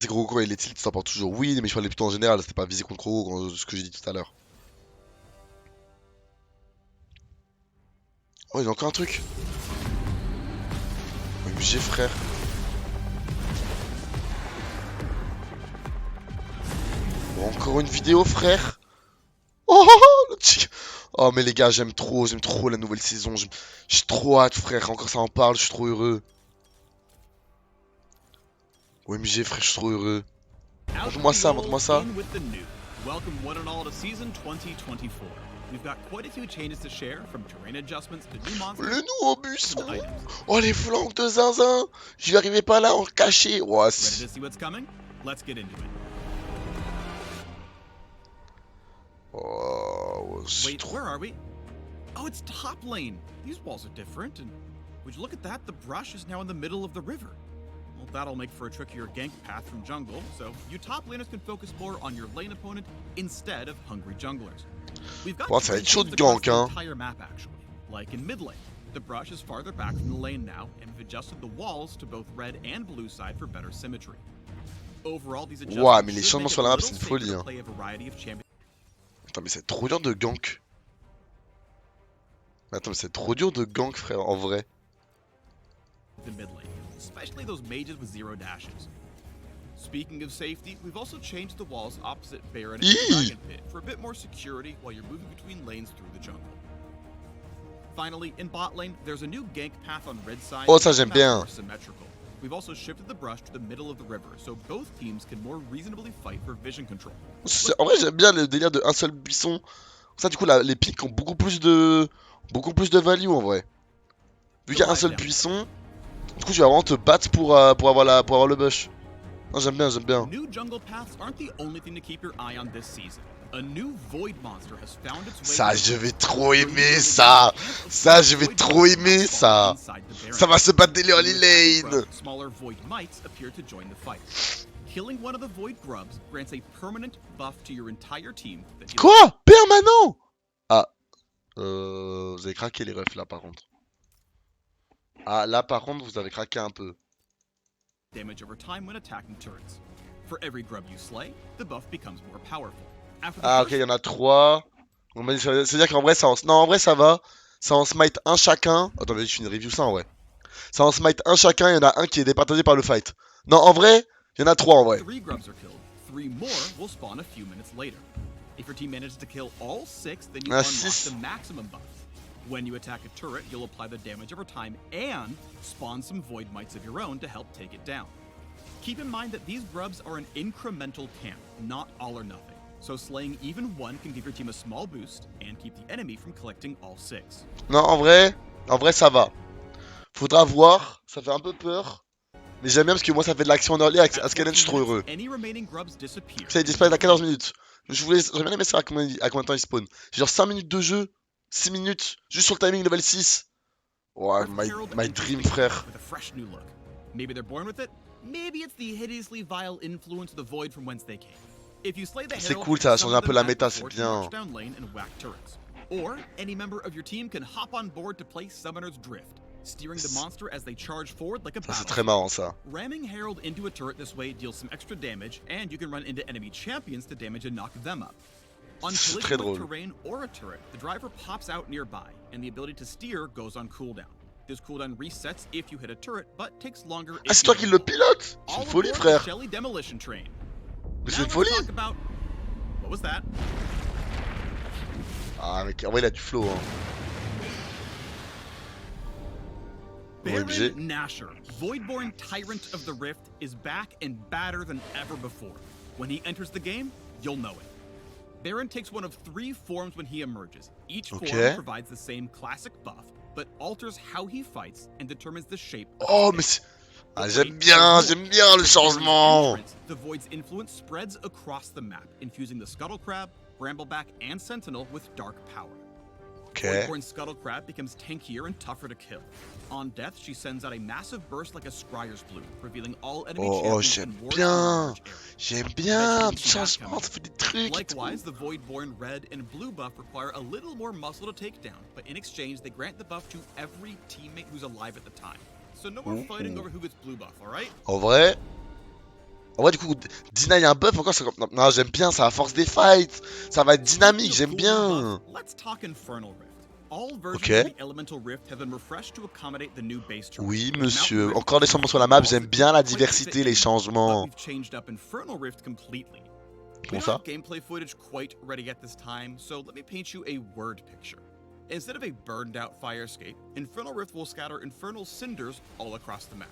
Gros quand il est tilt, ça porte toujours oui, mais je parlais plutôt en général, c'était pas visé contre gros, ce que j'ai dit tout à l'heure. Oh, il y a encore un truc. OMG, frère. Bon, encore une vidéo, frère. Oh, le petit... Oh, mais les gars, j'aime trop la nouvelle saison. J'ai trop hâte, frère. Encore ça en parle, je suis trop heureux. OMG, frère, je suis trop heureux. Montre-moi ça, montre-moi ça. Welcome one and all to season 2024. We've got quite a few changes to share, from terrain adjustments to new monsters. Le nouveau buisson. Oh, les flancs de zinzin. J'y arrivais pas là en caché. Ouais, Ready to see what's coming? Let's get into it. Oh, wait, where are we? Oh, it's top lane. These walls are different, and would you look at that? The brush is now in the middle of the river. Well, that'll make for a trickier gank path from jungle, so you top laners can focus more on your lane opponent instead of hungry junglers. We've got ça va être chaud de gank, hein. Entire map actually. Like in mid lane, the brush is farther back from the lane now, and we've adjusted the walls to both red and blue side for better symmetry. Overall, these adjustments ouais, mais les changements sur la map, c'est une folie, hein. Attends, mais c'est trop dur de gank. Attends, mais c'est trop dur de gank, frère, en vrai. The mid lane, especially those mages with zero dashes. Speaking of safety, we've also changed the walls opposite Baron and Dragon Pit for a bit more security while you're moving between lanes through the jungle. Finally, in bot lane, there's a new gank path on red side. Oh, ça j'aime bien. Symmetrical. We've also shifted the brush to the middle of the river, so both teams can more reasonably fight for vision control. En vrai, j'aime bien le délire de un seul buisson. Ça, du coup, les pics ont beaucoup plus de value en vrai. Vu qu'il y a un seul buisson, du coup, tu vas vraiment te battre pour avoir le bush. Non, j'aime bien, j'aime bien. New jungle paths aren't the only thing to keep your eye on this season. A new void monster has found its way. Ça, je vais trop aimer ça. Ça, je vais trop aimer ça. Ça va se battre des early lane. Smaller void mites appear to join the fight. Killing one of the void grubs grants a permanent buff to your entire team. Quoi? Permanent? Ah. Vous avez craqué les refs là par contre. Ah, là par contre, vous avez craqué un peu. Damage over time when attacking turrets. For every grub you slay, the buff becomes more powerful. Ah, ok, il y en a 3. C'est-à-dire qu'en vrai, ça en... Non, en vrai, ça va. Ça en smite un chacun. Attends, je finis de review ça en vrai. Ça en smite un chacun, il y en a un qui est départagé par le fight. Non, en vrai, il y en a 3 en vrai. 3 grubs are killed. 3 more will spawn a few minutes later. If your team manages to kill all 6, then you unlock the maximum buff. When you attack a turret, you'll apply the damage over time and spawn some void mites of your own to help take it down. Keep in mind that these grubs are an incremental camp, not all or nothing. So slaying even one can give your team a small boost and keep the enemy from collecting all 6. Non, en vrai, ça va. Faudra voir, ça fait un peu peur. Mais j'aime bien parce que moi ça fait de l'action en early, à Skynet je suis trop heureux. Ça il disparaît à 14 minutes. J'aurais bien aimé savoir à combien de temps il spawn. J'ai genre 5 minutes de jeu, 6 minutes, juste sur le timing level 6. Ouais, my dream, frère. Maybe they're born with it, maybe it's the hideously vile influence of the void from whence they came. If you slay the c'est cool, ça a changé un peu la méta, c'est bien. Or any member of your team can hop on board to play Summoner's Drift, steering the monster as they charge forward like a battle. C'est très marrant ça. Ramming Herald into a turret this way deals some extra damage, and you can run into enemy champions to damage and knock them up. On collision with terrain or a turret, the driver pops out nearby, and the ability to steer goes on cooldown. This cooldown resets if you hit a turret, but takes longer. Ah, c'est toi qui le pilote? C'est une folie, frère. Mais c'est une folie. What was that? Ah, mec, en vrai, il a du flow, hein. Baron Nashor, Voidborn Tyrant of the Rift, is back and badder than ever before. When he enters the game, you'll know it. Baron takes one of 3 forms when he emerges. Each form provides the same classic buff, but alters how he fights and determines the shape. Oh, mais c'est... Ah, j'aime bien le changement. The Void's influence spreads across the map, infusing the Scuttle Crab, Brambleback, and Sentinel with dark power. Voidborn Scuttle Crab becomes tankier and tougher to kill. On death, she sends out a massive burst like a Scryer's Bloom, revealing all enemy champions and wards. J'aime bien, changement, ça fait des trucs. Likewise, the Voidborn red and blue buff require a little more muscle to take down, but in exchange, they grant the buff to every teammate who's alive at the time. So no more fighting over who gets blue buff, alright? En vrai, En vrai, du coup, deny un buff encore, c'est comme... Non, j'aime bien, ça va force des fights. Ça va être dynamique, j'aime bien. Ok. Oui, monsieur. Encore des changements sur la map, j'aime bien la diversité, les changements. Comment ça? Instead of a burned out fire escape, Infernal Rift will scatter infernal cinders all across the map.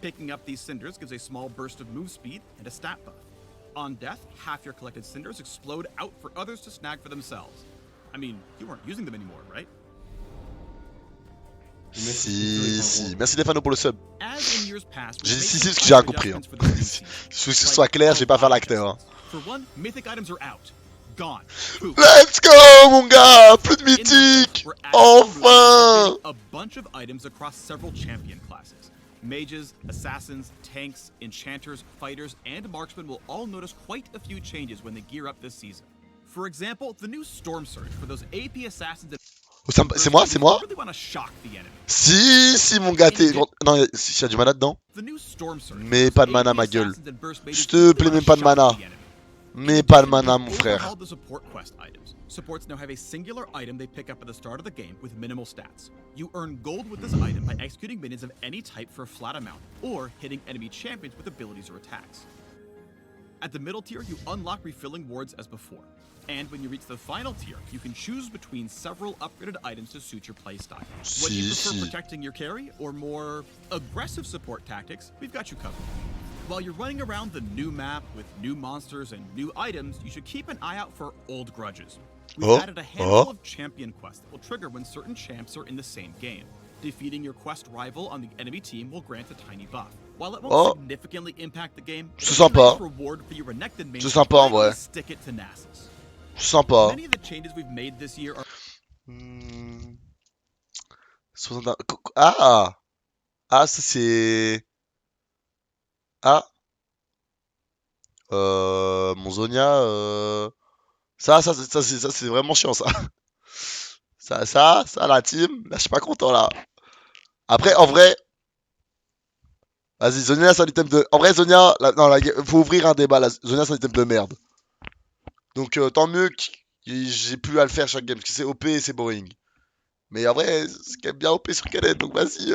Picking up these cinders gives a small burst of move speed and a stat buff. On death, half your collected cinders explode out for others to snag for themselves. I mean, you weren't using them anymore, right? Si. Merci Stefano pour le sub. J'ai dit si parce que j'ai rien compris. Hein. Je veux que ce soit clair, je vais pas faire l'acteur. Hein. Let's go, mon gars! Plus de mythique! Enfin! A bunch of items across several champion classes. Mages, assassins, tanks, enchanters, fighters, and marksmen will all notice quite a few changes when they gear up this season. For example, the new Storm Surge for those AP assassins. C'est moi? Si, mon gars, t'es... Non, il y a du mana dedans. Mais pas de mana, ma gueule. S'il te plaît, mais pas de mana. Mais pas de mana, mon frère. Supports now have a singular item they pick up at the start of the game with minimal stats. You earn gold with this item by executing minions of any type for a flat amount, or hitting enemy champions with abilities or attacks. At the middle tier, you unlock refilling wards as before. And when you reach the final tier, you can choose between several upgraded items to suit your playstyle. Whether you prefer protecting your carry or more aggressive support tactics, we've got you covered. While you're running around the new map with new monsters and new items, you should keep an eye out for old grudges. We've added a handful of champion quests that will trigger when certain champs are in the same game. Defeating your quest rival on the enemy team will grant a tiny buff. While it won't significantly impact the game, it's a nice reward for your Renekton main. C'est sympa en vrai. Stick it to Nasus. Sympa. Many of the changes we've made this year are... Ah, ça c'est... Ah. Mon Zonia, ça c'est vraiment chiant ça. Ça, la team, là je suis pas content là. Après, en vrai, vas-y, Zonia c'est un item de... En vrai, Zonia, faut ouvrir un débat là. Zonia c'est un item de merde. Donc tant mieux que j'ai plus à le faire chaque game, parce que c'est OP et c'est boring. Mais en vrai, c'est quand même bien OP sur Kenneth, donc vas-y.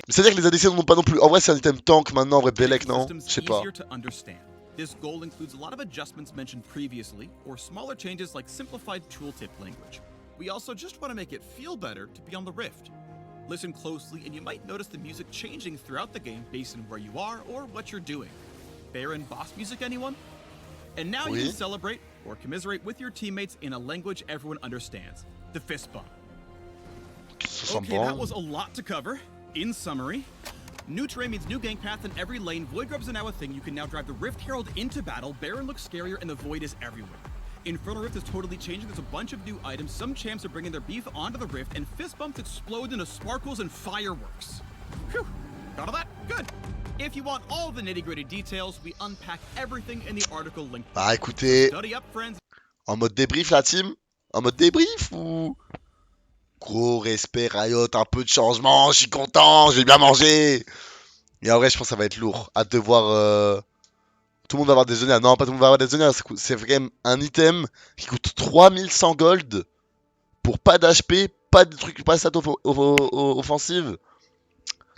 C'est-à-dire que les ADC n'ont pas non plus. En vrai, c'est un item tank maintenant, en vrai, Belek, non? Je sais pas. This goal includes a lot of adjustments mentioned previously, or smaller changes like simplified tooltip language. We also just want to make it feel better to be on the Rift. Listen closely and you might notice the music changing throughout the game based on where you are or what you're doing. Baron boss music, anyone? And now you can celebrate or commiserate with your teammates in a language everyone understands. The fist bump. Okay, that was a lot to cover. In summary, new terrain means new gank paths in every lane. Void grubs are now a thing. You can now drive the Rift Herald into battle. Baron looks scarier and the Void is everywhere. Infernal Rift is totally changing. There's a bunch of new items. Some champs are bringing their beef onto the Rift, and fist bumps explode into sparkles and fireworks. Whew. Got all that? Good. If you want all the nitty-gritty details, we unpack everything in the article linked. Bah écoutez, Study up, friends. En mode débrief la team? En mode débrief ou... Gros respect Riot, un peu de changement, je suis content, j'ai bien mangé. Et en vrai je pense que ça va être lourd. Hâte de voir... Tout le monde va avoir des Zonia. Non, pas tout le monde va avoir des Zonia. C'est vraiment un item qui coûte 3100 gold pour pas d'HP, pas de trucs, pas de stats offensive.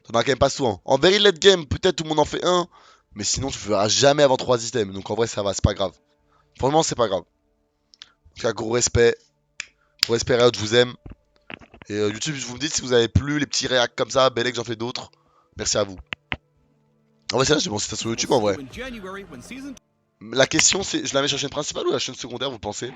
T'en as quand même pas souvent. En very late game, peut-être tout le monde en fait un. Mais sinon tu feras jamais avant 3 items. Donc en vrai ça va, c'est pas grave. Franchement c'est pas grave. En tout cas gros respect. Gros respect Riot, je vous aime. Et YouTube, vous me dites si vous avez plu les petits réacts comme ça. Belek, j'en fais d'autres. Merci à vous. En vrai, c'est là, j'ai pensé ça sur YouTube en vrai. La question c'est, je la mets sur la chaîne principale ou la chaîne secondaire, vous pensez?